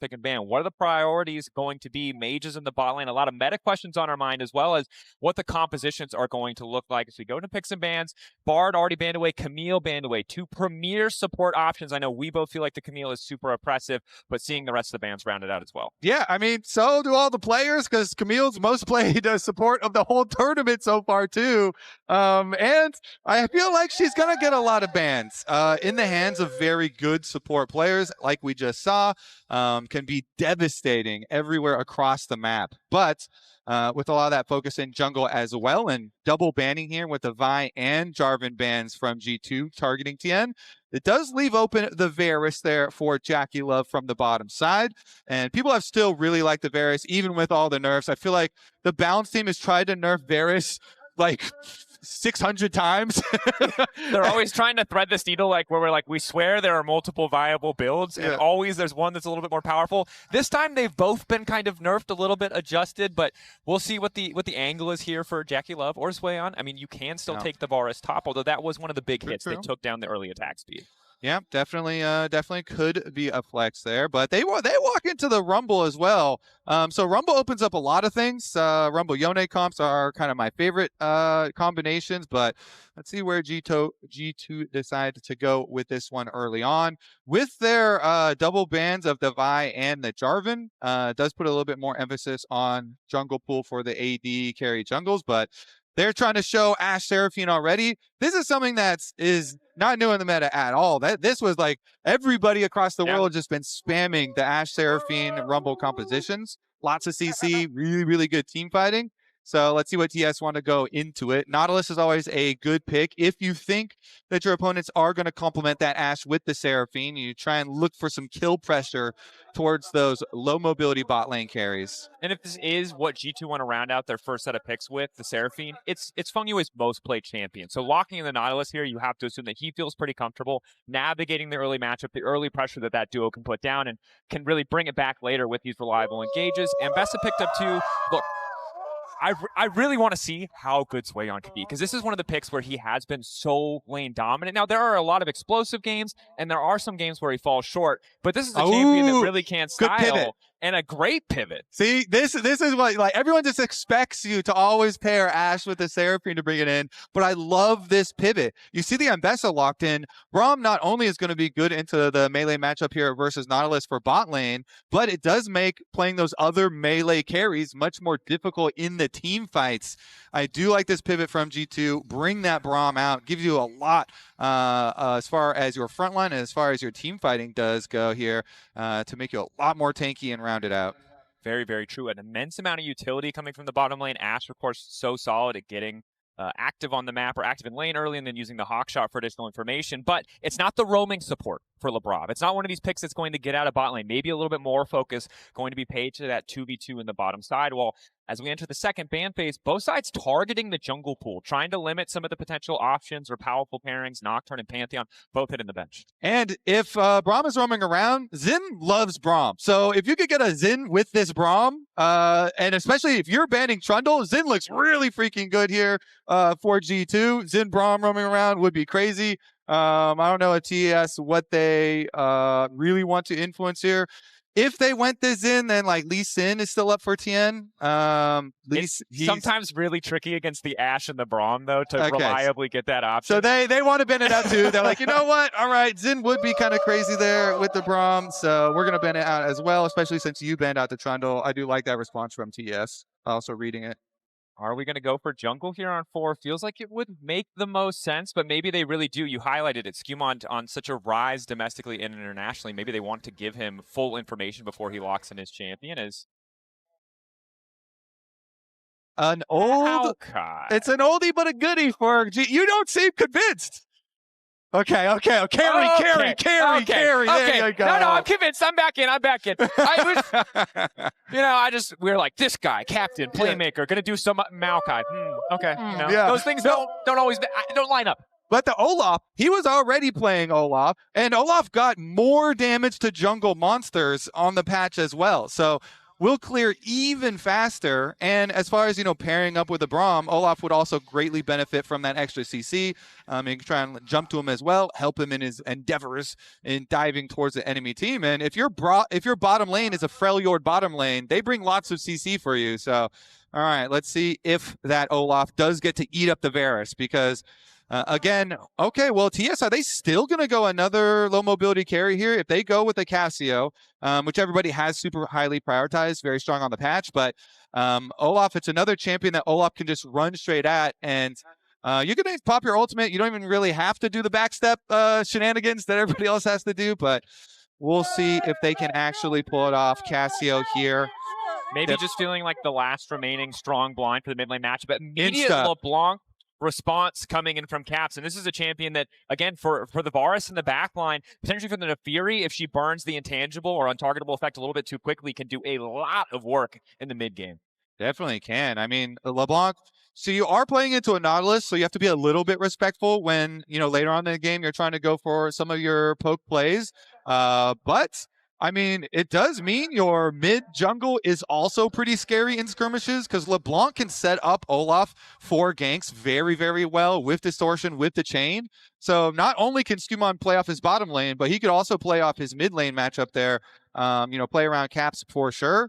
pick and ban. What are the priorities going to be? Mages in the bot lane, a lot of meta questions on our mind, as well as what the compositions are going to look like as we go to picks and bans. Bard already banned away, Camille banned away. Two premier support options. I know we both feel like the Camille is super oppressive, but seeing the rest of the bans rounded out as well. Yeah, I mean, so do all the players, because Camille's most played support of the whole tournament so far too. And I feel like she's going to get a lot of bans in the hands of very good support players, like we just saw, can be devastating everywhere across the map. But with a lot of that focus in jungle as well, and double banning here with the Vi and Jarvan bans from G2 targeting Tian, it does leave open the Varus there for JackeyLove from the bottom side. And people have still really liked the Varus, even with all the nerfs. I feel like the balance team has tried to nerf Varus like 600 times. They're always trying to thread this needle, like where we're like, we swear there are multiple viable builds, and always there's one that's a little bit more powerful. This time they've both been kind of nerfed, a little bit adjusted, but we'll see what the angle is here for JackeyLove or ZUIAN. I mean, you can still take the Varus top, although that was one of the big hits that took down the early attack speed. Yeah, definitely could be a flex there, but they walk into the Rumble as well. So Rumble opens up a lot of things. Rumble Yone comps are kind of my favorite combinations, but let's see where G2 decided to go with this one early on. With their double bans of the Vi and the Jarvan, does put a little bit more emphasis on jungle pool for the AD carry jungles, but they're trying to show Ashe Seraphine already. This is something that is not new in the meta at all. This was like everybody across the world just been spamming the Ashe Seraphine Rumble compositions. Lots of CC, really good team fighting. So let's see what TS want to go into it. Nautilus is always a good pick. If you think that your opponents are going to complement that Ashe with the Seraphine, you try and look for some kill pressure towards those low mobility bot lane carries. And if this is what G2 want to round out their first set of picks with, the Seraphine, it's fengyue's most played champion. So locking in the Nautilus here, you have to assume that he feels pretty comfortable navigating the early matchup, the early pressure that duo can put down, and can really bring it back later with these reliable engages. Ambessa picked up two. Look, I really want to see how good ZUIAN can be, because this is one of the picks where he has been so lane dominant. Now, there are a lot of explosive games, and there are some games where he falls short, but this is a champion that really can't style. And a great pivot. See, this is what, like, everyone just expects you to always pair Ashe with the Seraphine to bring it in, but I love this pivot. You see the Ambessa locked in. Braum not only is going to be good into the melee matchup here versus Nautilus for bot lane, but it does make playing those other melee carries much more difficult in the team fights. I do like this pivot from G2. Bring that Braum out. Gives you a lot as far as your front line and as far as your team fighting does go here to make you a lot more tanky and rounded out. Very, very true. An immense amount of utility coming from the bottom lane. Ashe, of course, so solid at getting active on the map or active in lane early and then using the hawk shot for additional information. But it's not the roaming support for Labrov. It's not one of these picks that's going to get out of bot lane. Maybe a little bit more focus going to be paid to that 2v2 in the bottom side. Well, as we enter the second ban phase, both sides targeting the jungle pool, trying to limit some of the potential options or powerful pairings. Nocturne and Pantheon both hitting the bench. And if Braum is roaming around, Xin loves Braum. So if you could get a Xin with this Braum, and especially if you're banning Trundle, Xin looks really freaking good here for G2. Xin Braum roaming around would be crazy. I don't know at TES what they really want to influence here. If they went this in, then like Lee Sin is still up for Tian. It's sometimes really tricky against the Ashe and the Braum, though, to reliably get that option. So they want to bend it out too. They're like, you know what? All right, Xin would be kind of crazy there with the Braum, so we're gonna bend it out as well. Especially since you banned out the Trundle. I do like that response from TS. Also reading it. Are we going to go for jungle here on 4? Feels like it would make the most sense, but maybe they really do. You highlighted it. SkewMond on such a rise domestically and internationally. Maybe they want to give him full information before he locks in his champion. It's an oldie, but a goodie for G. You don't seem convinced. Okay. Carry. There you go. No, I'm convinced. I'm back in. We were like, this guy, captain, playmaker, gonna do some Maokai. Okay. Those things don't always don't line up. But the Olaf, he was already playing Olaf, and Olaf got more damage to jungle monsters on the patch as well. So will clear even faster. And as far as, you know, pairing up with the Braum, Olaf would also greatly benefit from that extra CC. You can try and jump to him as well, help him in his endeavors in diving towards the enemy team. And if your bottom lane is a Freljord bottom lane, they bring lots of CC for you. So, all right, let's see if that Olaf does get to eat up the Varus, because again, okay, well, TES, are they still going to go another low mobility carry here? If they go with the Cassio, which everybody has super highly prioritized, very strong on the patch, but Olaf, it's another champion that Olaf can just run straight at, and you're going to pop your ultimate. You don't even really have to do the backstep shenanigans that everybody else has to do, but we'll see if they can actually pull it off. Cassio here. Maybe just feeling like the last remaining strong blind for the mid lane match, but immediate LeBlanc response coming in from Caps. And this is a champion that, again, for the Varus in the back line, potentially for the Naafiri, if she burns the intangible or untargetable effect a little bit too quickly, can do a lot of work in the mid game. Definitely can. I mean, LeBlanc, so you are playing into a Nautilus, so you have to be a little bit respectful when, you know, later on in the game, you're trying to go for some of your poke plays. But I mean, it does mean your mid jungle is also pretty scary in skirmishes, because LeBlanc can set up Olaf for ganks very, very well with distortion, with the chain. So not only can SkewMond play off his bottom lane, but he could also play off his mid lane matchup there, you know, play around Caps for sure.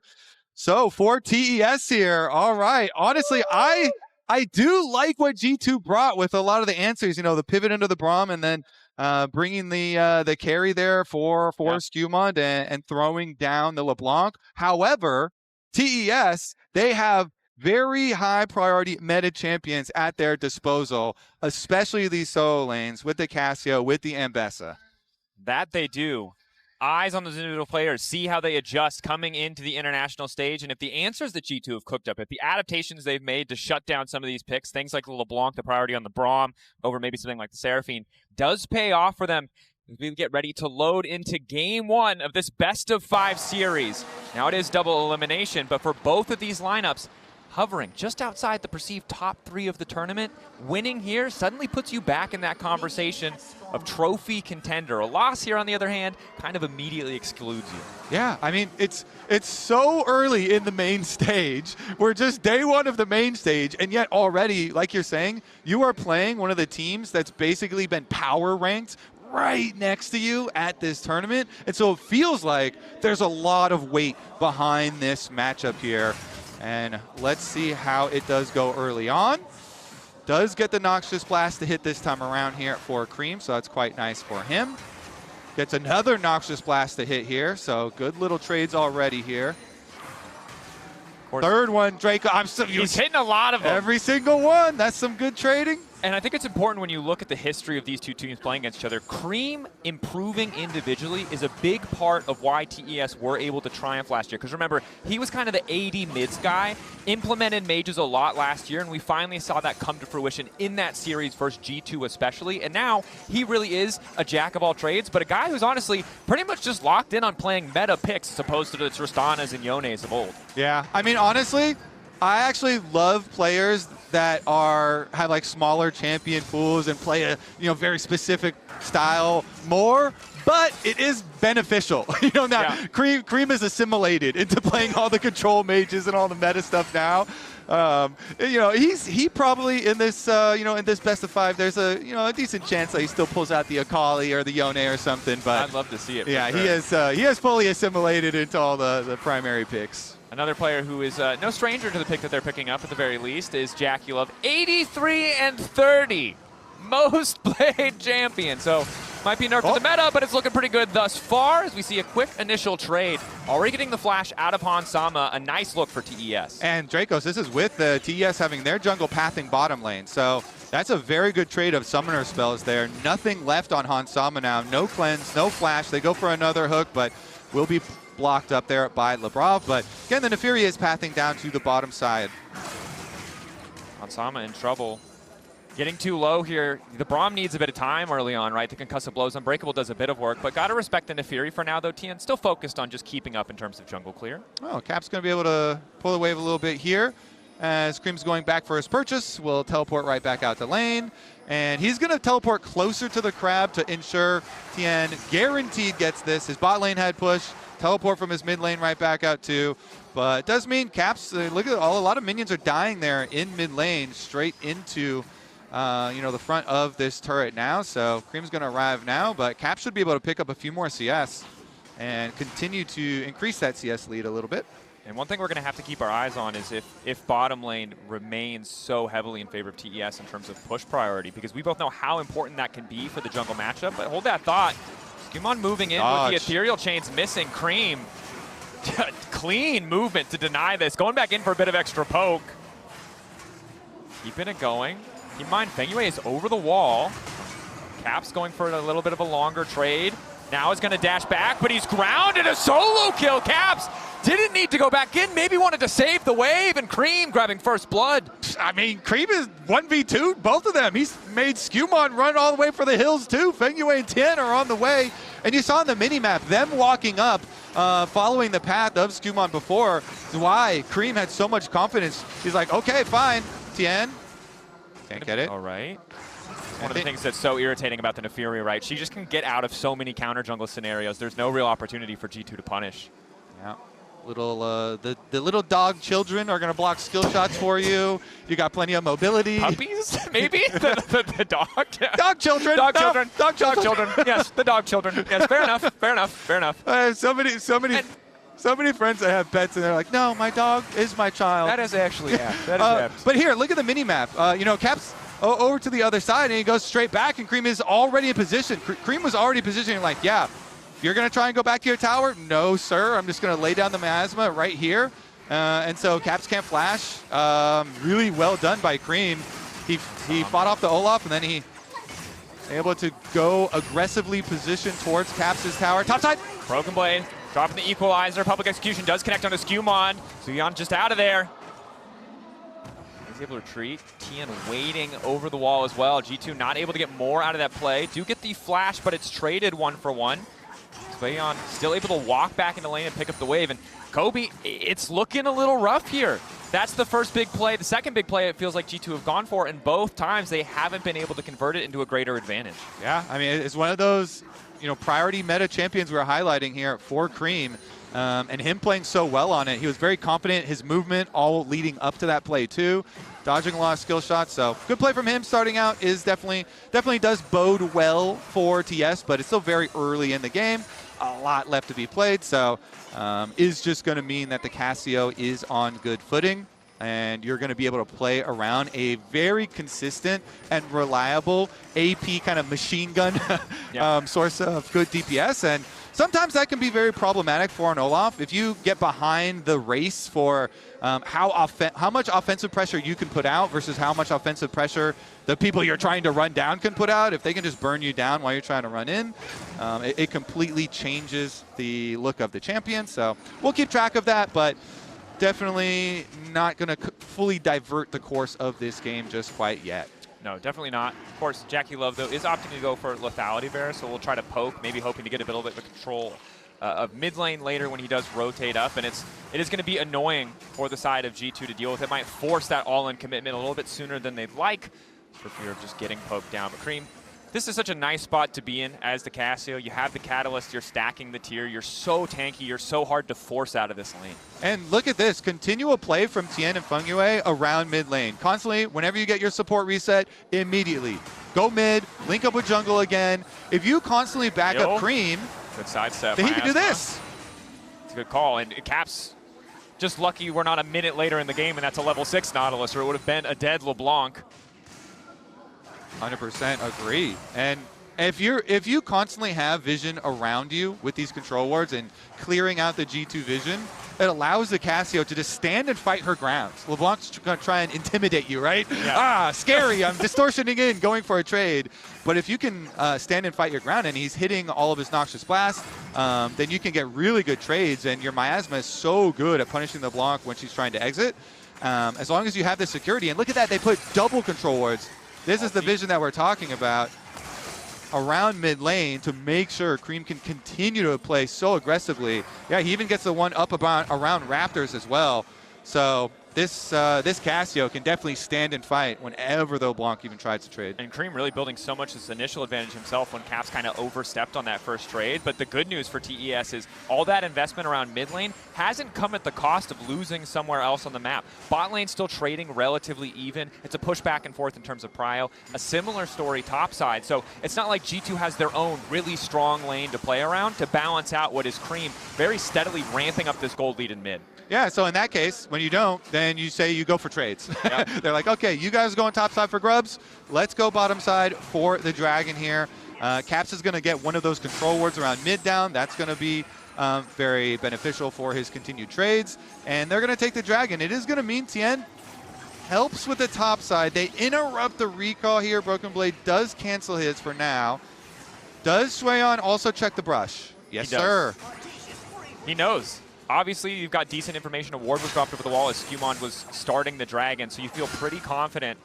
So for TES here, all right. Honestly, I do like what G2 brought with a lot of the answers, you know, the pivot into the Braum, and then bringing the carry there for SkewMond and throwing down the LeBlanc. However, TES, they have very high priority meta champions at their disposal, especially these solo lanes with the Cassio, with the Ambessa. That they do. Eyes on those individual players, see how they adjust coming into the international stage, and if the answers that G2 have cooked up, if the adaptations they've made to shut down some of these picks, things like the LeBlanc, the priority on the Braum, over maybe something like the Seraphine, does pay off for them as we get ready to load into Game 1 of this best-of-5 series. Now it is double elimination, but for both of these lineups, hovering just outside the perceived top 3 of the tournament, winning here suddenly puts you back in that conversation of trophy contender. A loss here, on the other hand, kind of immediately excludes you. Yeah, I mean, it's so early in the main stage. We're just day 1 of the main stage, and yet already, like you're saying, you are playing one of the teams that's basically been power ranked right next to you at this tournament. And so it feels like there's a lot of weight behind this matchup here. And let's see how it does go early on. Does get the Noxious Blast to hit this time around here for Creme, so that's quite nice for him. Gets another Noxious Blast to hit here, so good little trades already here. Third one, Drakos. He's hitting a lot of them. Every single one. That's some good trading. And I think it's important when you look at the history of these two teams playing against each other. Creme improving individually is a big part of why TES were able to triumph last year. Because remember, he was kind of the AD mids guy, implemented mages a lot last year, and we finally saw that come to fruition in that series versus G2 especially. And now he really is a jack of all trades, but a guy who's honestly pretty much just locked in on playing meta picks as opposed to the Tristanas and Yones of old. Yeah, I mean, honestly, I actually love players that have like smaller champion pools and play a very specific style more, but it is beneficial. Now Creme is assimilated into playing all the control mages and all the meta stuff now. He probably in this in this best of 5, there's a decent chance that he still pulls out the Akali or the Yone or something. But I'd love to see it. Yeah, sure. he has fully assimilated into all the primary picks. Another player who is no stranger to the pick that they're picking up at the very least is JackeyLove. 83 and 30, most played champion. So might be nerfed to the meta, but it's looking pretty good thus far as we see a quick initial trade. Already getting the flash out of Hansama, a nice look for TES. And Drakos, this is with the TES having their jungle pathing bottom lane. So that's a very good trade of summoner spells there. Nothing left on Hansama now. No cleanse, no flash. They go for another hook, but will be blocked up there by Labrov. But again, the Naafiri is pathing down to the bottom side. Hansama in trouble. Getting too low here. The Braum needs a bit of time early on, right? The concussive blows. Unbreakable does a bit of work, but got to respect the Naafiri for now, though. Tian still focused on just keeping up in terms of jungle clear. Oh, Cap's going to be able to pull the wave a little bit here. As Creme's going back for his purchase, will teleport right back out to lane. And he's going to teleport closer to the crab to ensure Tian guaranteed gets this. His bot lane had push. teleport from his mid lane right back out too. But it does mean Caps, look at a lot of minions are dying there in mid lane straight into the front of this turret now. So Creme's going to arrive now, but Caps should be able to pick up a few more CS and continue to increase that CS lead a little bit. And one thing we're going to have to keep our eyes on is if bottom lane remains so heavily in favor of TES in terms of push priority, because we both know how important that can be for the jungle matchup. But hold that thought. SkewMond moving in with the ethereal chains missing. Creme, clean movement to deny this. Going back in for a bit of extra poke. Keeping it going. Keep in mind, fengyue is over the wall. Caps going for a little bit of a longer trade. Now he's going to dash back, but he's grounded. A solo kill. Caps didn't need to go back in. Maybe wanted to save the wave, and Creme grabbing first blood. I mean, Creme is 1v2, both of them. He's made SkewMond run all the way for the hills too. fengyue and Tian are on the way. And you saw in the mini-map, them walking up, following the path of SkewMond before. That's why Creme had so much confidence. He's like, okay, fine, Tian. Can't get it. All right. One of the things that's so irritating about the Naafiri, right? She just can get out of so many counter jungle scenarios. There's no real opportunity for G2 to punish. Yeah. The little dog children are going to block skill shots for you. You got plenty of mobility. Puppies, maybe? the dog? Dog children. Dog children. Dog children. Yes, the dog children. Yes, fair enough. Fair enough. Fair enough. So many friends that have pets, and they're like, no, my dog is my child. That is actually, yeah. That is apt. But here, look at the mini-map. Caps over to the other side, and he goes straight back, and Creme is already in position. Creme was already positioning like, yeah, you're going to try and go back to your tower? No, sir. I'm just going to lay down the miasma right here. And so Caps can't flash. Really well done by Creme. He fought off the Olaf, and then he able to go aggressively position towards Caps' tower. Topside. BrokenBlade dropping the equalizer. Public execution does connect onto SkewMond. ZUIAN just out of there. He's able to retreat. Tian waiting over the wall as well. G2 not able to get more out of that play. Do get the flash, but it's traded 1-for-1. ZUIAN still able to walk back into lane and pick up the wave. And Kobe, it's looking a little rough here. That's the first big play. The second big play, it feels like G2 have gone for, and both times they haven't been able to convert it into a greater advantage. Yeah, I mean, it's one of those, priority meta champions we're highlighting here for Creme, and him playing so well on it. He was very confident. His movement all leading up to that play too, dodging a lot of skill shots. So good play from him starting out is definitely does bode well for TS, but it's still very early in the game. A lot left to be played, so is just going to mean that the Cassio is on good footing, and you're going to be able to play around a very consistent and reliable AP kind of machine gun source of good DPS. And sometimes that can be very problematic for an Olaf. If you get behind the race for how much offensive pressure you can put out versus how much offensive pressure the people you're trying to run down can put out, if they can just burn you down while you're trying to run in, it completely changes the look of the champion. So we'll keep track of that, but definitely not going to fully divert the course of this game just quite yet. No, definitely not. Of course, JackeyLove, though, is opting to go for lethality Varus, so we'll try to poke, maybe hoping to get a little bit of control of mid lane later when he does rotate up. And it is going to be annoying for the side of G2 to deal with. It might force that all-in commitment a little bit sooner than they'd like for fear of just getting poked down. But Creme, this is such a nice spot to be in as the Cassio. You have the Catalyst, you're stacking the tier, you're so tanky, you're so hard to force out of this lane. And look at this, continual play from Tian and fengyue around mid lane. Constantly, whenever you get your support reset, immediately go mid, link up with jungle again. If you constantly back up Creme, good sidestep. then he can do this. It's a good call, and Caps just lucky we're not a minute later in the game and that's a level 6 Nautilus, or it would have been a dead LeBlanc. 100% agree. And if you constantly have vision around you with these control wards and clearing out the G2 vision, it allows the Cassio to just stand and fight her grounds. LeBlanc's going to try and intimidate you, right? Yeah. Scary, I'm distortioning in, going for a trade. But if you can stand and fight your ground and he's hitting all of his Noxious Blasts, then you can get really good trades, and your miasma is so good at punishing the LeBlanc when she's trying to exit. As long as you have the security, and look at that, they put double control wards. This is the vision that we're talking about around mid lane to make sure Creme can continue to play so aggressively. Yeah, he even gets the one up around Raptors as well. So this Cassio can definitely stand and fight whenever the LeBlanc even tries to trade. And Creme really building so much this initial advantage himself when Caps kind of overstepped on that first trade. But the good news for TES is all that investment around mid lane hasn't come at the cost of losing somewhere else on the map. Bot lane still trading relatively even. It's a push back and forth in terms of prio. A similar story topside. So it's not like G2 has their own really strong lane to play around to balance out what is Creme very steadily ramping up this gold lead in mid. Yeah, so in that case, when you don't, then you say you go for trades. Yep. They're like, okay, you guys are going top side for grubs. Let's go bottom side for the dragon here. Caps is going to get one of those control wards around mid down. That's going to be very beneficial for his continued trades. And they're going to take the dragon. It is going to mean Tian helps with the top side. They interrupt the recall here. BrokenBlade does cancel his for now. Does ZUIAN also check the brush? Yes, sir. He knows. Obviously, you've got decent information. A ward was dropped over the wall as SkewMond was starting the dragon, so you feel pretty confident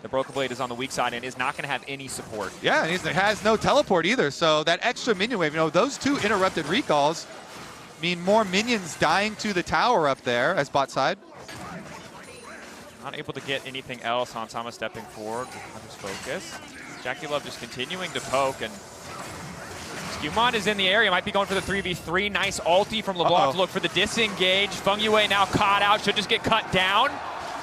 that BrokenBlade is on the weak side and is not going to have any support. Yeah, and he has no teleport either, so that extra minion wave, those two interrupted recalls mean more minions dying to the tower up there as bot side. Not able to get anything else on Sama stepping forward with Hunter's focus. JackeyLove just continuing to poke, and SkewMond is in the area, might be going for the 3v3. Nice ulti from LeBlanc to look for the disengage. fengyue now caught out, should just get cut down.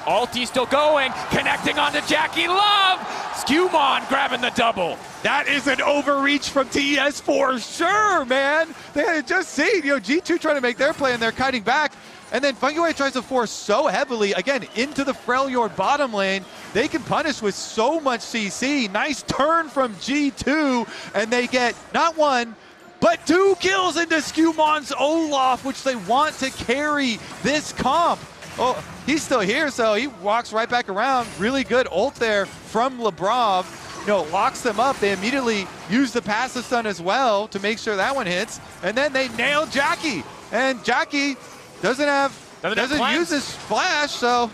Ulti still going, connecting onto JackeyLove. SkewMond grabbing the double. That is an overreach from TES for sure, man. They had just seen, G2 trying to make their play and they're kiting back. And then fengyue tries to force so heavily, again, into the Freljord bottom lane. They can punish with so much CC. Nice turn from G2, and they get not one, but 2 kills into SkewMond's Olaf, which they want to carry this comp. Oh, he's still here, so he walks right back around. Really good ult there from Labrov. Locks them up. They immediately use the passive stun as well to make sure that one hits. And then they nail Jackie. And Jackie doesn't use his flash, so.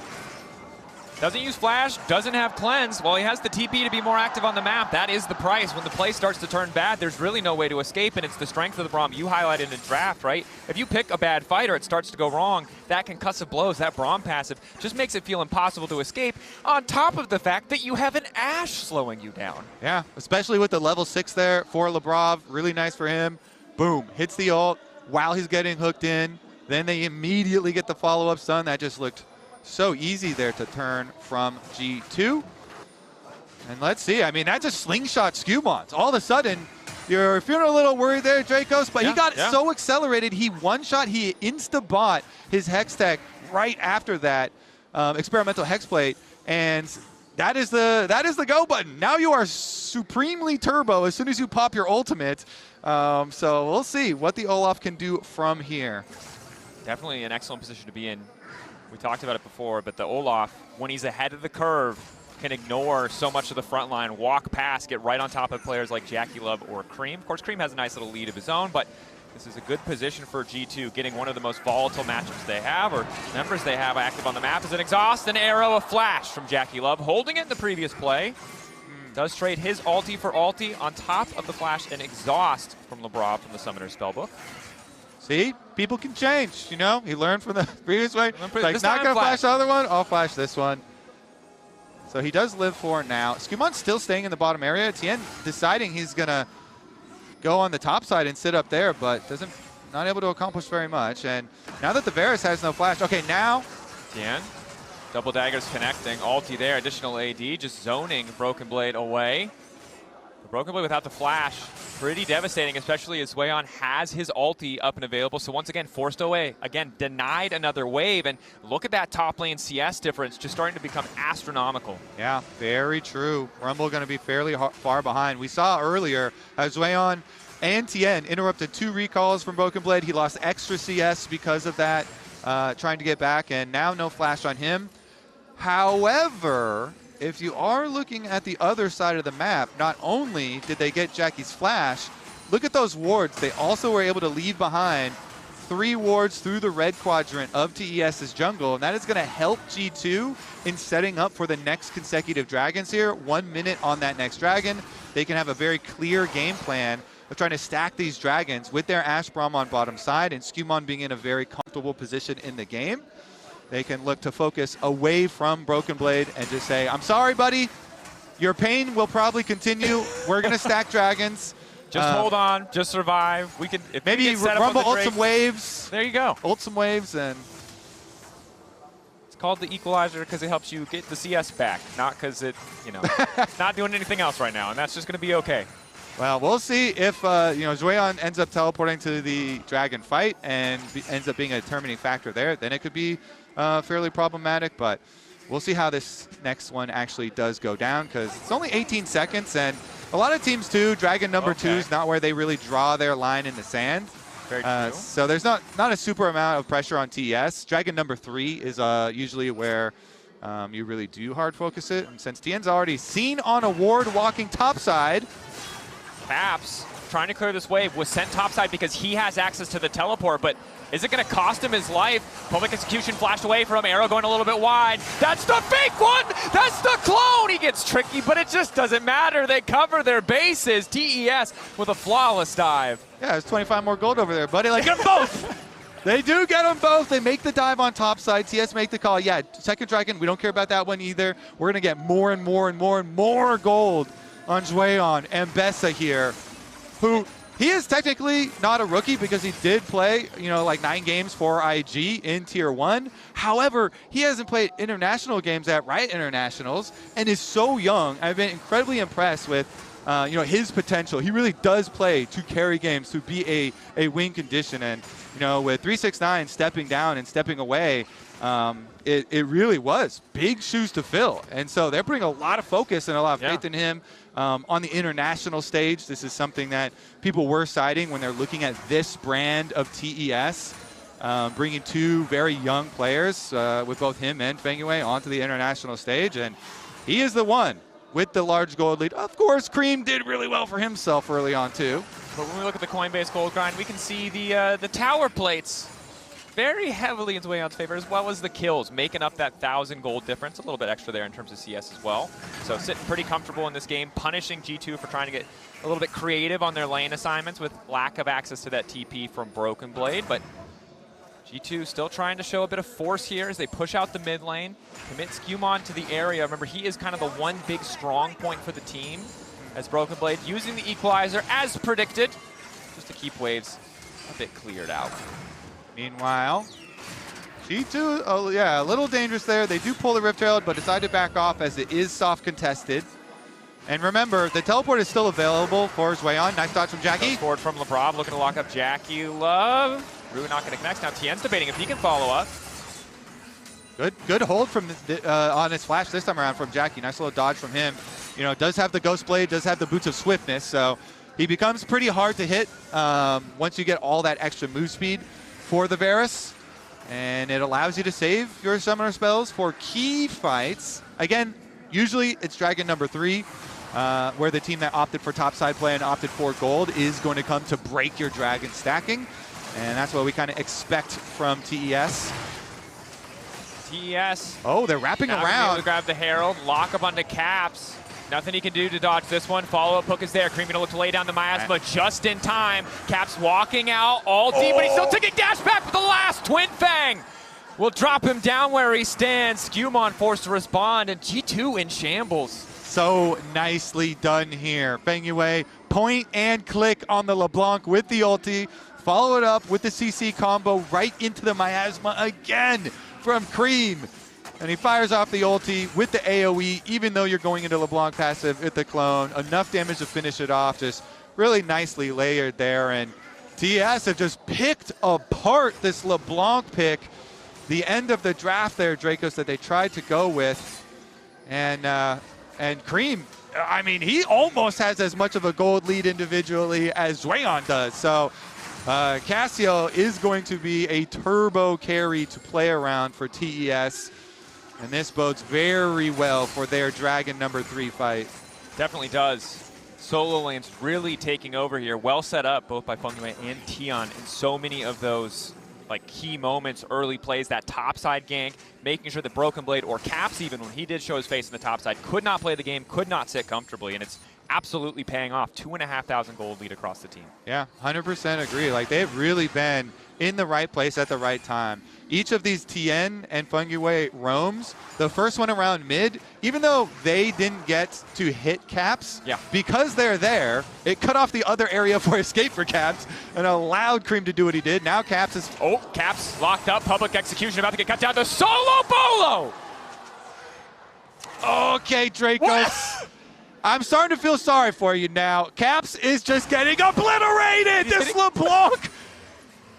Doesn't use flash, doesn't have cleanse. Well, he has the TP to be more active on the map. That is the price. When the play starts to turn bad, there's really no way to escape, and it's the strength of the Braum you highlighted in draft, right? If you pick a bad fighter, it starts to go wrong. That concussive blows, that Braum passive, just makes it feel impossible to escape, on top of the fact that you have an Ashe slowing you down. Yeah, especially with the level 6 there for Labrov. Really nice for him. Boom, hits the ult while he's getting hooked in. Then they immediately get the follow-up stun. That just looked so easy there to turn from G2. And let's see, that just slingshot SkewMond. All of a sudden, you're feeling a little worried there, Drakos, but he got so accelerated, he one-shot, he insta-bought his Hextech right after that experimental Hexplate, and that is the go button. Now you are supremely turbo as soon as you pop your ultimate. So we'll see what the Olaf can do from here. Definitely an excellent position to be in. We talked about it before, but the Olaf, when he's ahead of the curve, can ignore so much of the front line, walk past, get right on top of players like JackeyLove or Creme. Of course, Creme has a nice little lead of his own, but this is a good position for G2, getting one of the most volatile matchups they have, or members they have active on the map, is an exhaust, an arrow, a flash from JackeyLove, holding it in the previous play. Does trade his ulti for ulti on top of the flash and exhaust from Labrov from the Summoner's Spellbook. See, people can change, He learned from the previous way. Like, not going to flash the other one, I'll flash this one. So he does live for it now. SkewMond's still staying in the bottom area. Tian deciding he's going to go on the top side and sit up there, but not able to accomplish very much. And now that the Varus has no flash, okay, now Tian, double daggers connecting, ulti there, additional AD, just zoning BrokenBlade away. BrokenBlade without the flash, pretty devastating, especially as ZUIAN has his ulti up and available. So once again, forced away. Again, denied another wave. And look at that top lane CS difference, just starting to become astronomical. Yeah, very true. Rumble going to be fairly far behind. We saw earlier as ZUIAN and Tian interrupted 2 recalls from BrokenBlade. He lost extra CS because of that, trying to get back, and now no flash on him. However, if you are looking at the other side of the map, not only did they get Jackie's flash, look at those wards. They also were able to leave behind 3 wards through the red quadrant of TES's jungle, and that is going to help G2 in setting up for the next consecutive dragons here. 1 minute on that next dragon. They can have a very clear game plan of trying to stack these dragons with their Ashe Braum on bottom side and SkewMond being in a very comfortable position in the game. they can look to focus away from BrokenBlade and just say, I'm sorry, buddy. Your pain will probably continue. We're going to stack dragons. Just hold on. Just survive. We can maybe Rumble ult some waves. There you go. Ult some waves and... It's called the equalizer because it helps you get the CS back, not because it, you know, not doing anything else right now, and that's just going to be okay. Well, we'll see if ZUIAN ends up teleporting to the dragon fight and ends up being a determining factor there. Then it could be fairly problematic, but we'll see how this next one actually does go down because it's only 18 seconds, and a lot of teams too, dragon number 2 is not where they really draw their line in the sand. Very true. So there's not a super amount of pressure on TES. Dragon number 3 is usually where you really do hard focus it. And since Tian's already seen on a ward walking topside, Caps trying to clear this wave was sent topside because he has access to the teleport, but is it going to cost him his life? Public execution flashed away from Arrow going a little bit wide. That's the fake one! That's the clone! He gets tricky, but it just doesn't matter. They cover their bases. TES with a flawless dive. Yeah, there's 25 more gold over there, buddy. Like, get them both! They do get them both. They make the dive on topside. TS make the call. Yeah, second dragon, we don't care about that one either. We're going to get more and more and more and more gold on ZUIAN. Ambessa here, who... He is technically not a rookie because he did play, like 9 games for IG in Tier 1. However, he hasn't played international games at Riot Internationals and is so young. I've been incredibly impressed with, his potential. He really does play to carry games, to be a win condition. And, with 369 stepping down and stepping away, it really was big shoes to fill. And so they're putting a lot of focus and a lot of faith in him. On the international stage, this is something that people were citing when they're looking at this brand of TES, bringing 2 very young players with both him and fengyue onto the international stage, and he is the one with the large gold lead. Of course, Creme did really well for himself early on too. But when we look at the coin-based gold grind, we can see the tower plates very heavily in ZUIAN's favor, as well as the kills, making up that 1,000 gold difference. A little bit extra there in terms of CS as well. So sitting pretty comfortable in this game, punishing G2 for trying to get a little bit creative on their lane assignments with lack of access to that TP from BrokenBlade. But G2 still trying to show a bit of force here as they push out the mid lane, commit SkewMond to the area. Remember, he is kind of the one big strong point for the team, as BrokenBlade using the equalizer as predicted, just to keep waves a bit cleared out. Meanwhile, G2, a little dangerous there. They do pull the Rift Herald, but decide to back off as it is soft contested. And remember, the teleport is still available for ZUIAN. Nice dodge from Jackie. Forward from Labrov, looking to lock up JackeyLove. Rue not going to connect. Now Tian's debating if he can follow up. Good hold from on his flash this time around from Jackie. Nice little dodge from him. Does have the Ghost Blade, does have the Boots of Swiftness, so he becomes pretty hard to hit once you get all that extra move speed for the Varus, and it allows you to save your summoner spells for key fights. Again, usually it's dragon number 3, where the team that opted for topside play and opted for gold is going to come to break your dragon stacking, and that's what we kind of expect from TES. TES. Oh, they're wrapping around. To grab the Herald, lock up onto Caps. Nothing he can do to dodge this one. Follow-up hook is there. Creme gonna look to lay down the miasma just in time. Caps walking out all deep, but he's still taking dash back with the last Twin Fang. Will drop him down where he stands. SkewMond forced to respond, and G2 in shambles. So nicely done here. fengyue, point and click on the LeBlanc with the ulti. Follow it up with the CC combo right into the miasma again from Creme. And he fires off the ulti with the AoE, even though you're going into LeBlanc passive with the clone. Enough damage to finish it off. Just really nicely layered there. And TES have just picked apart this LeBlanc pick. The end of the draft there, Drakos, that they tried to go with. And Creme, I mean, he almost has as much of a gold lead individually as ZUIAN does. So Cassio is going to be a turbo carry to play around for TES. And this bodes very well for their dragon number 3 fight. Definitely does. Solo lanes really taking over here. Well set up both by fengyue and Tian in so many of those key moments, early plays, that topside gank, making sure that BrokenBlade or Caps even when he did show his face in the topside could not play the game, could not sit comfortably, and it's absolutely paying off. 2,500 gold lead across the team. Yeah, 100% agree. They've really been in the right place at the right time. Each of these Tian and fengyue roams, the first one around mid, even though they didn't get to hit Caps, because they're there, it cut off the other area for escape for Caps and allowed Creme to do what he did. Now Caps is... Oh, Caps locked up, public execution about to get cut down. The solo bolo! Okay, Drakos. I'm starting to feel sorry for you now. Caps is just getting obliterated! This LeBlanc!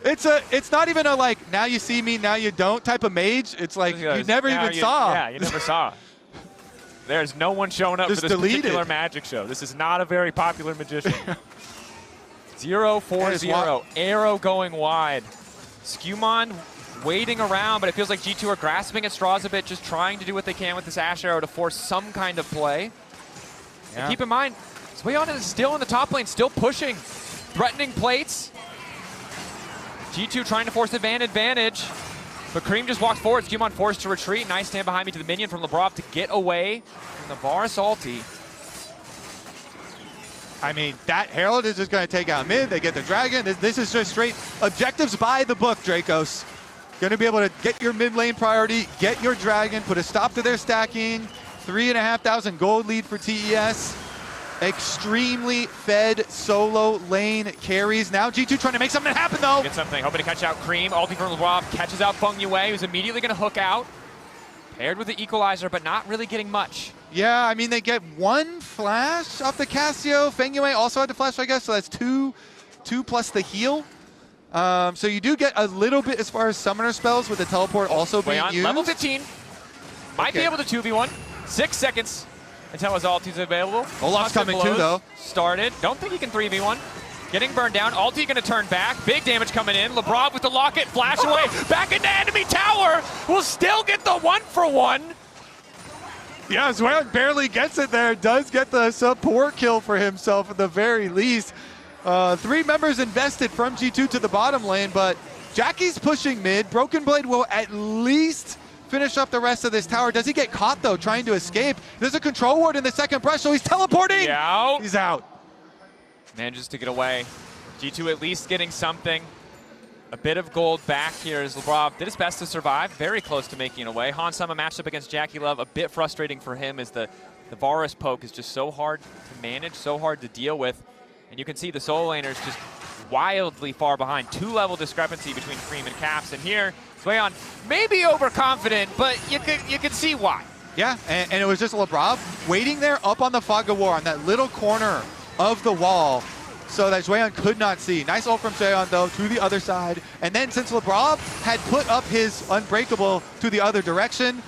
It's not even a like, now you see me, now you don't type of mage. It's like, you never even saw. Yeah, you never saw. There's no one showing up just for this particular magic show. This is not a very popular magician. 0-4-0. Arrow going wide. SkewMond waiting around, but it feels like G2 are grasping at straws a bit, just trying to do what they can with this Ashe arrow to force some kind of play. And keep in mind, ZUIAN is still in the top lane, still pushing, threatening plates. G2 trying to force advantage, but Creme just walked forward. SkewMond forced to retreat. Nice stand behind me to the minion from Labrov to get away from the Varus ulti. I mean, that Herald is just going to take out mid. They get the dragon. This is just straight objectives by the book, Drakos. Going to be able to get your mid lane priority, get your dragon, put a stop to their stacking. 3,500 gold lead for TES. Extremely fed solo lane carries. Now G2 trying to make something happen though. Get something, hoping to catch out Creme. Ulti from Labrov catches out fengyue, who's immediately going to hook out. Paired with the equalizer, but not really getting much. Yeah, I mean, they get one flash off the Cassio. fengyue also had the flash, I guess, so that's two plus the heal. So you do get a little bit as far as summoner spells with the teleport also being used. Level 15. Might be able to 2v1. 6 seconds until his ulti's available. Olaf's coming too, though. Started. Don't think he can 3v1. Getting burned down. Ulti going to turn back. Big damage coming in. Labrov with the locket. Flash away. Back into enemy tower. Will still get the 1-for-1. Yeah, ZUIAN barely gets it there. Does get the support kill for himself at the very least. 3 members invested from G2 to the bottom lane, but Jackie's pushing mid. BrokenBlade will at least finish up the rest of this tower. Does he get caught though, trying to escape? There's a control ward in the second brush, so he's teleporting. He's out. Manages to get away. G2 at least getting something. A bit of gold back here as Labrov did his best to survive. Very close to making it away. Hansama matched up against JackeyLove. A bit frustrating for him as the Varus poke is just so hard to manage, so hard to deal with. And you can see the solo laners just wildly far behind. 2-level discrepancy between Creme and Caps. And here, ZUIAN maybe overconfident, but you can see why. Yeah, and it was just Labrov waiting there up on the Fog of War on that little corner of the wall so that ZUIAN could not see. Nice ult from ZUIAN though to the other side. And then since Labrov had put up his Unbreakable to the other direction,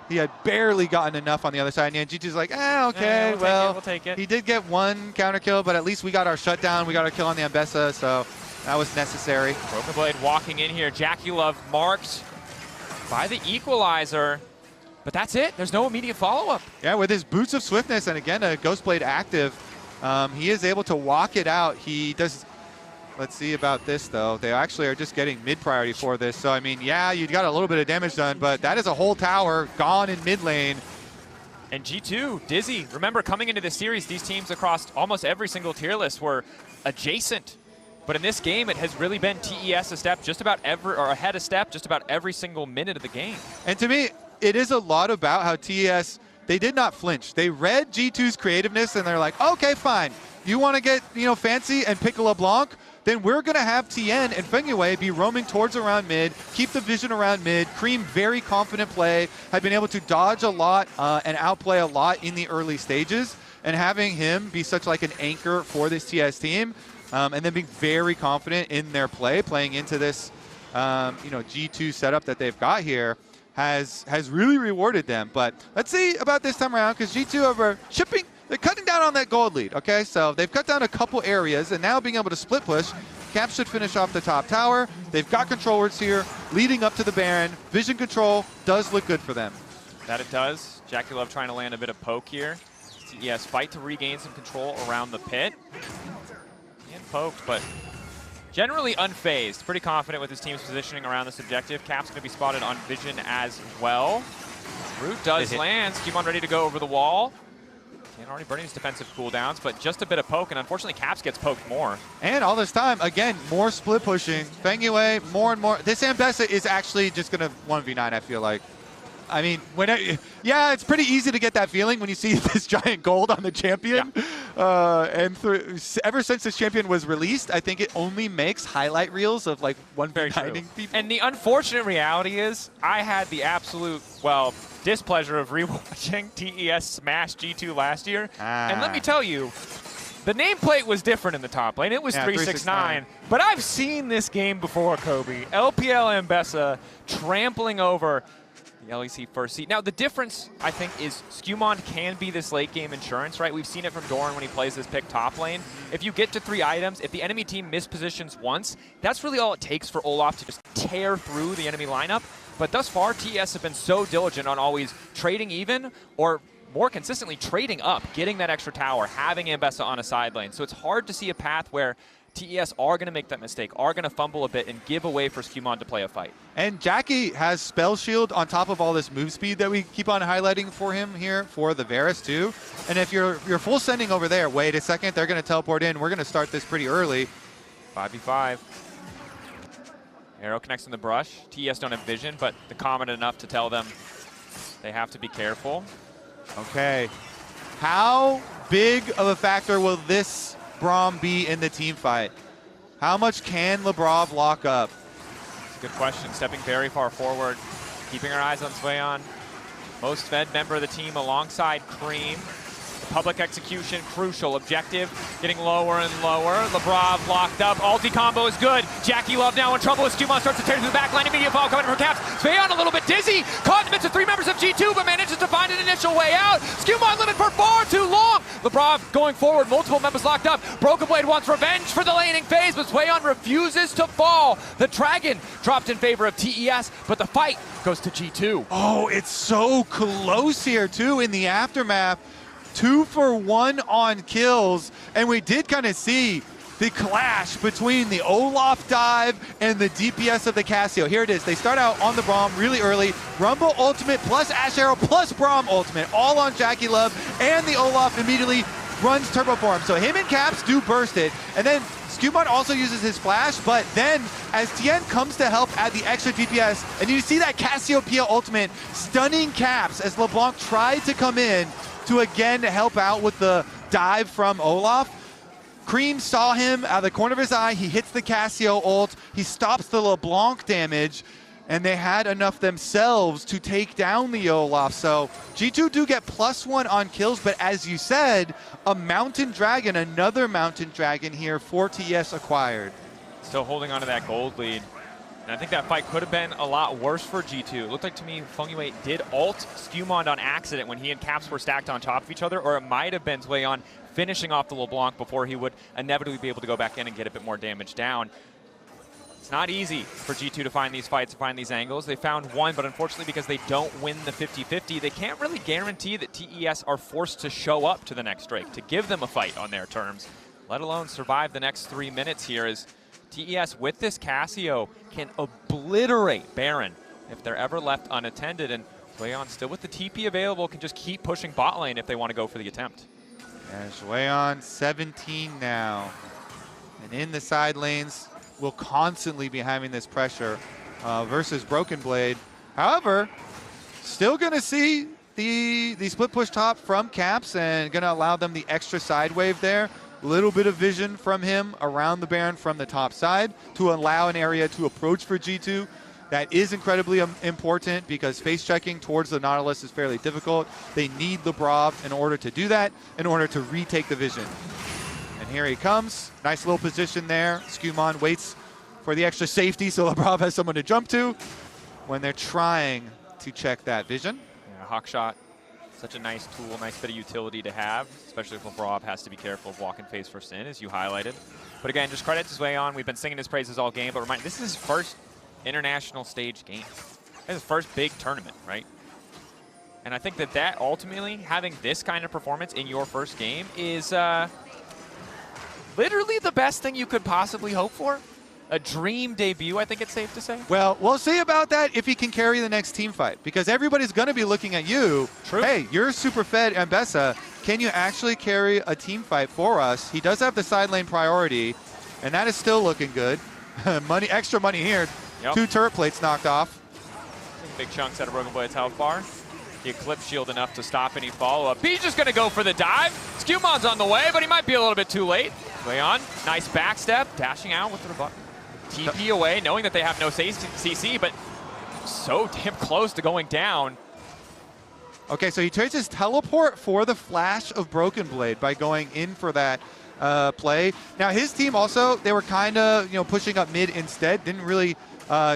he had barely gotten enough on the other side. And G2's like, okay, we'll take it. He did get one counter kill, but at least we got our shutdown. We got our kill on the Ambessa, so that was necessary. BrokenBlade walking in here. JackeyLove marked by the equalizer. But that's it. There's no immediate follow-up. Yeah, with his Boots of Swiftness and again a Ghostblade active, he is able to walk it out. He does. Let's see about this though. They actually are just getting mid priority for this. So I mean, yeah, you got a little bit of damage done, but that is a whole tower gone in mid lane. And G2, dizzy. Remember, coming into this series, these teams across almost every single tier list were adjacent. But in this game, it has really been TES a step just about ahead a step just about every single minute of the game. And to me, it is a lot about how TES, they did not flinch. They read G2's creativeness and they're like, okay, fine. You want to get, fancy and pick a LeBlanc? Then we're going to have Tian and fengyue be roaming towards around mid, keep the vision around mid. Creme, very confident play, had been able to dodge a lot and outplay a lot in the early stages. And having him be such like an anchor for this TS team, and then being very confident in their play, playing into this G2 setup that they've got here, has really rewarded them. But let's see about this time around, because G2 are chipping. They're cutting down on that gold lead, okay? So they've cut down a couple areas, and now being able to split push, Caps should finish off the top tower. They've got control wards here, leading up to the Baron. Vision control does look good for them. That it does. JackeyLove trying to land a bit of poke here. TES fight to regain some control around the pit. And poked, but generally unfazed. Pretty confident with his team's positioning around this objective. Cap's going to be spotted on vision as well. Root does land. SkewMond ready to go over the wall. And already burning his defensive cooldowns, but just a bit of poke, and unfortunately Caps gets poked more. And all this time, again, more split pushing. fengyue, more and more. This Ambessa is actually just going to 1v9, I feel like. I mean, yeah, it's pretty easy to get that feeling when you see this giant gold on the champion. Yeah. And ever since this champion was released, I think it only makes highlight reels of like 1v9ing people. And the unfortunate reality is I had the absolute, well, displeasure of rewatching TES smash G2 last year. And let me tell you, the nameplate was different in the top lane. It was 369. But I've seen this game before, Kobe. LPL Ambessa trampling over the LEC first seed. Now, the difference, I think, is SkewMond can be this late-game insurance, right? We've seen it from Doran when he plays this pick top lane. If you get to 3 items, if the enemy team mispositions once, that's really all it takes for Olaf to just tear through the enemy lineup. But thus far, TES have been so diligent on always trading even, or more consistently trading up, getting that extra tower, having Ambessa on a side lane. So it's hard to see a path where TES are going to make that mistake, are going to fumble a bit and give away for SkewMond to play a fight. And Jackie has Spell Shield on top of all this move speed that we keep on highlighting for him here for the Varus too. And if you're full sending over there, wait a second, they're going to teleport in. We're going to start this pretty early. 5v5. Arrow connects in the brush. TES don't have vision, but the comet enough to tell them they have to be careful. Okay. How big of a factor will this Braum be in the team fight? How much can Labrov lock up? That's a good question. Stepping very far forward, keeping our eyes on ZUIAN. Most fed member of the team alongside Creme. The public execution, crucial. Objective getting lower and lower. Labrov locked up. Ulti combo is good. JackeyLove now in trouble as SkewMond starts to tear through the back line. Immediate ball coming from Caps. ZUIAN a little bit dizzy. Caught in the midst of 3 members of G2, but manages to find an initial way out. SkewMond living for far too long. Labrov going forward. Multiple members locked up. BrokenBlade wants revenge for the laning phase, but ZUIAN refuses to fall. The Dragon dropped in favor of TES, but the fight goes to G2. Oh, it's so close here too in the aftermath. 2 for 1 on kills, and we did kind of see the clash between the Olaf dive and the DPS of the Cassio. Here it is. They start out on the Braum really early. Rumble ultimate plus Ashe arrow plus Braum ultimate, all on JackeyLove, and the Olaf immediately runs turbo for him. So him and Caps do burst it, and then SkewMond also uses his flash, but then as Tian comes to help add the extra DPS, and you see that Cassiopeia ultimate stunning Caps as LeBlanc tried to come in to again help out with the dive from Olaf. Creme saw him out of the corner of his eye. He hits the Cassio ult. He stops the LeBlanc damage, and they had enough themselves to take down the Olaf. So G2 do get +1 on kills, but as you said, a Mountain Dragon, another Mountain Dragon here for TES acquired. Still holding on to that gold lead. And I think that fight could have been a lot worse for G2. It looked like to me fengyue did ult SkewMond on accident when he and Caps were stacked on top of each other, or it might have been ZUIAN finishing off the LeBlanc before he would inevitably be able to go back in and get a bit more damage down. It's not easy for G2 to find these fights, to find these angles. They found one, but unfortunately because they don't win the 50-50, they can't really guarantee that TES are forced to show up to the next Drake, to give them a fight on their terms, let alone survive the next 3 minutes here as TES with this Cassio can obliterate Baron if they're ever left unattended, and ZUIAN still with the TP available can just keep pushing bot lane if they want to go for the attempt. Yeah, ZUIAN 17 now, and in the side lanes will constantly be having this pressure versus BrokenBlade. However, still going to see the split push top from Caps and going to allow them the extra side wave there. Little bit of vision from him around the Baron from the top side to allow an area to approach for G2. That is incredibly important because face checking towards the Nautilus is fairly difficult. They need Labrov in order to do that, in order to retake the vision. And here he comes. Nice little position there. SkewMond waits for the extra safety so Labrov has someone to jump to when they're trying to check that vision. Yeah, hawk shot. Such a nice tool, nice bit of utility to have, especially if Labrov has to be careful of walking face first in, as you highlighted. But again, just credit to ZUIAN. We've been singing his praises all game, but remind, this is his first international stage game. This is his first big tournament, right? And I think that ultimately, having this kind of performance in your first game is literally the best thing you could possibly hope for. A dream debut, I think it's safe to say. Well, we'll see about that if he can carry the next team fight, because everybody's going to be looking at you. True. Hey, you're super fed Ambessa. can you actually carry a team fight for us? He does have the side lane priority, and that is still looking good. Extra money here. Yep. 2 turret plates knocked off. Big chunks out of BrokenBlade's health bar. The Eclipse Shield enough to stop any follow-up. He's just going to go for the dive. SkewMond's on the way, but he might be a little bit too late. ZUIAN, nice backstep, dashing out with the rebut. TP away, knowing that they have no CC, but so damn close to going down. Okay, so he trades his teleport for the flash of BrokenBlade by going in for that play. Now his team also, they were kind of pushing up mid instead. Didn't really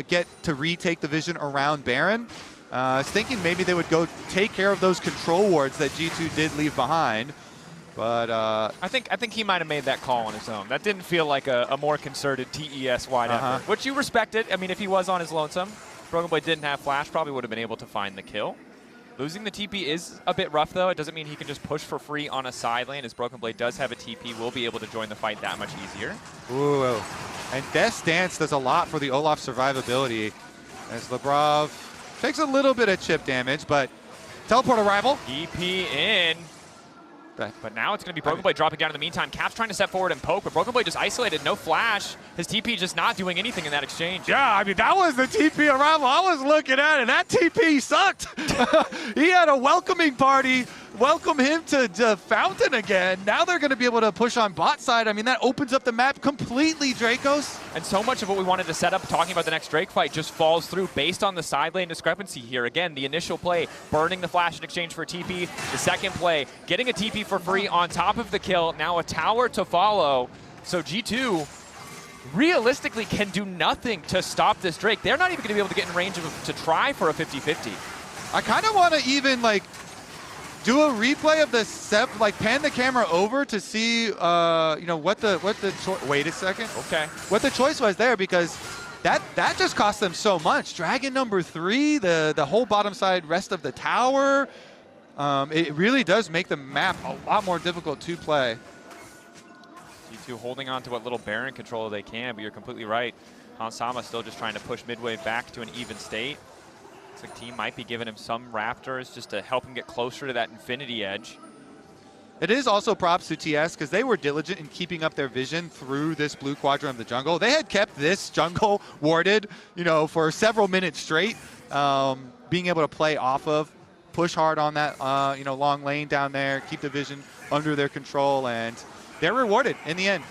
get to retake the vision around Baron. I was thinking maybe they would go take care of those control wards that G2 did leave behind. But I think he might have made that call on his own. That didn't feel like a more concerted TES wide effort, which you respected. I mean, if he was on his lonesome, BrokenBlade didn't have flash, probably would have been able to find the kill. Losing the TP is a bit rough, though. It doesn't mean he can just push for free on a side lane, as BrokenBlade does have a TP, will be able to join the fight that much easier. Ooh, and Death's Dance does a lot for the Olaf survivability, as Labrov takes a little bit of chip damage, but teleport arrival. EP in. But now it's going to be BrokenBlade dropping down in the meantime. Cap's trying to step forward and poke, but BrokenBlade just isolated, no flash. His TP just not doing anything in that exchange. Yeah, I mean, that was the TP arrival I was looking at, and that TP sucked. He had a welcoming party, welcome him to Fountain again. Now they're going to be able to push on bot side. I mean, that opens up the map completely, Drakos. And so much of what we wanted to set up, talking about the next Drake fight, just falls through based on the side lane discrepancy here. Again, the initial play, burning the flash in exchange for a TP. The second play, getting a TP for free on top of the kill. Now a tower to follow. So G2 realistically can do nothing to stop this Drake. They're not even going to be able to get in range to try for a 50-50. I kind of want to even do a replay of the pan the camera over to see what the wait a second. Okay. What the choice was there, because that just cost them so much. Dragon number 3, the whole bottom side rest of the tower. It really does make the map a lot more difficult to play. G2 holding on to what little Baron control they can, but you're completely right. Hansama still just trying to push midway back to an even state. Looks like team might be giving him some Raptors just to help him get closer to that Infinity Edge. It is also props to TS, because they were diligent in keeping up their vision through this blue quadrant of the jungle. They had kept this jungle warded, for several minutes straight, being able to play off of, push hard on that, long lane down there, keep the vision under their control, and they're rewarded in the end.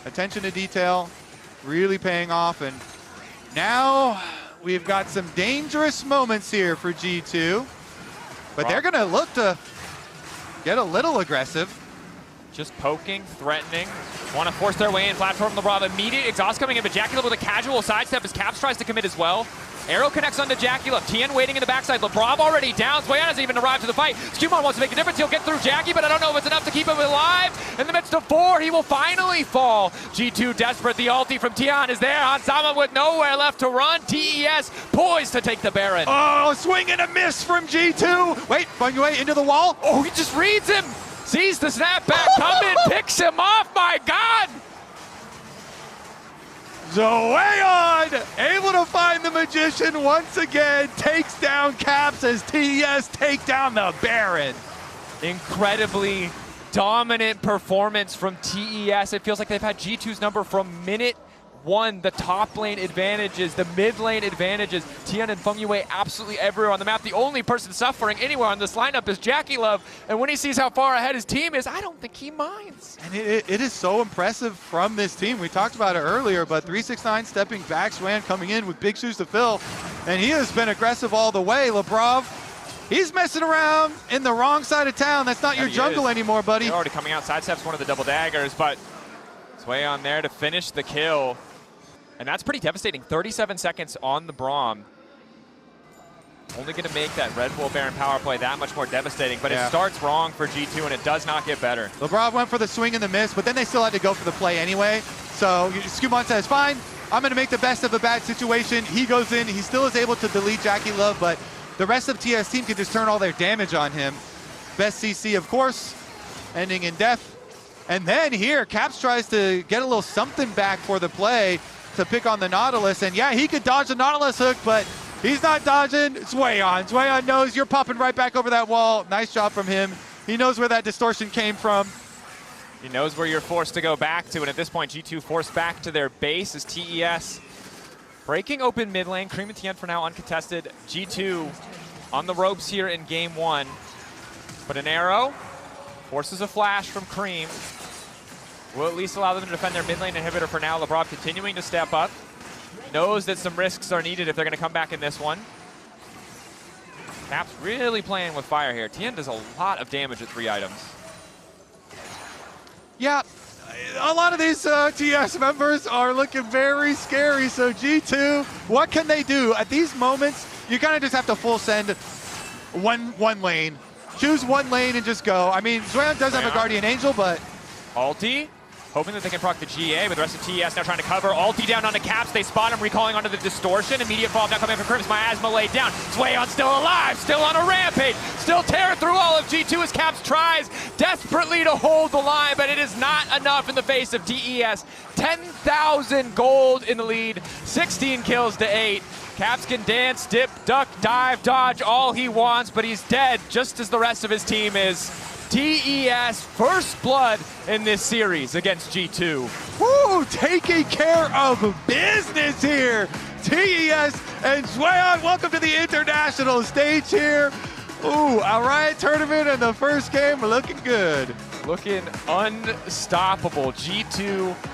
Attention to detail really paying off, and now we've got some dangerous moments here for G2, but they're going to look to get a little aggressive. Just poking, threatening, want to force their way in. Platform Labrov, immediate exhaust coming in, but JackeyLove with a casual sidestep as Caps tries to commit as well. Arrow connects onto JackeyLove. Tian waiting in the backside. Labrov already down. ZUIAN hasn't even arrived to the fight. SkewMond wants to make a difference. He'll get through Jackie, but I don't know if it's enough to keep him alive. In the midst of 4, he will finally fall. G2 desperate. The ulti from Tian is there. Hansama with nowhere left to run. TES poised to take the Baron. Oh, swing and a miss from G2. Wait, fengyue into the wall. Oh, he just reads him. Sees the snap back coming, picks him off. My God. ZUIAN able to find the Magician once again, takes down Caps as TES take down the Baron. Incredibly dominant performance from TES. It feels like they've had G2's number from minute 1. The top lane advantages, the mid lane advantages. Tian and fengyue absolutely everywhere on the map. The only person suffering anywhere on this lineup is JackeyLove. And when he sees how far ahead his team is, I don't think he minds. And it is so impressive from this team. We talked about it earlier, but 369 stepping back, ZUIAN coming in with big shoes to fill. And he has been aggressive all the way. Labrov, he's messing around in the wrong side of town. That's not your jungle anymore, buddy. They're already coming out. Sidesteps one of the double daggers, but ZUIAN there to finish the kill. And that's pretty devastating. 37 seconds on the Braum. Only going to make that Red Bull Baron power play that much more devastating. But it starts wrong for G2, and it does not get better. Labrov went for the swing and the miss, but then they still had to go for the play anyway. So SkewMond says, fine, I'm going to make the best of a bad situation. He goes in. He still is able to delete JackeyLove, but the rest of TS team can just turn all their damage on him. Best CC, of course, ending in death. And then here, Caps tries to get a little something back for the play to pick on the Nautilus, and yeah, he could dodge the Nautilus hook, but he's not dodging. ZUIAN knows you're popping right back over that wall. Nice job from him He knows where that distortion came from. He knows where you're forced to go back to, and at this point, G2 forced back to their base as TES breaking open mid lane. Creme and Tian for now uncontested. G2 on the ropes here in game one. But an arrow forces a flash from Creme. Will at least allow them to defend their mid lane inhibitor for now. Labrov continuing to step up. Knows that some risks are needed if they're going to come back in this one. Cap's really playing with fire here. Tian does a lot of damage at 3 items. Yeah, a lot of these TS members are looking very scary. So G2, what can they do? At these moments, you kind of just have to full send one lane. Choose one lane and just go. I mean, ZUIAN does have a Guardian Angel, but... Ulti, hoping that they can proc the GA, but the rest of TES now trying to cover. Ulti down on the Caps. They spot him, recalling onto the distortion. Immediate fall now coming from Creme. Miasma laid down. ZUIAN still alive, still on a rampage, still tearing through all of G2 as Caps tries desperately to hold the line, but it is not enough in the face of TES. 10,000 gold in the lead, 16 kills to 8. Caps can dance, dip, duck, dive, dodge all he wants, but he's dead just as the rest of his team is. TES first blood in this series against G2. Woo, taking care of business here. TES and ZUIAN, welcome to the international stage here. Ooh, all right, tournament and the first game looking good. Looking unstoppable. G2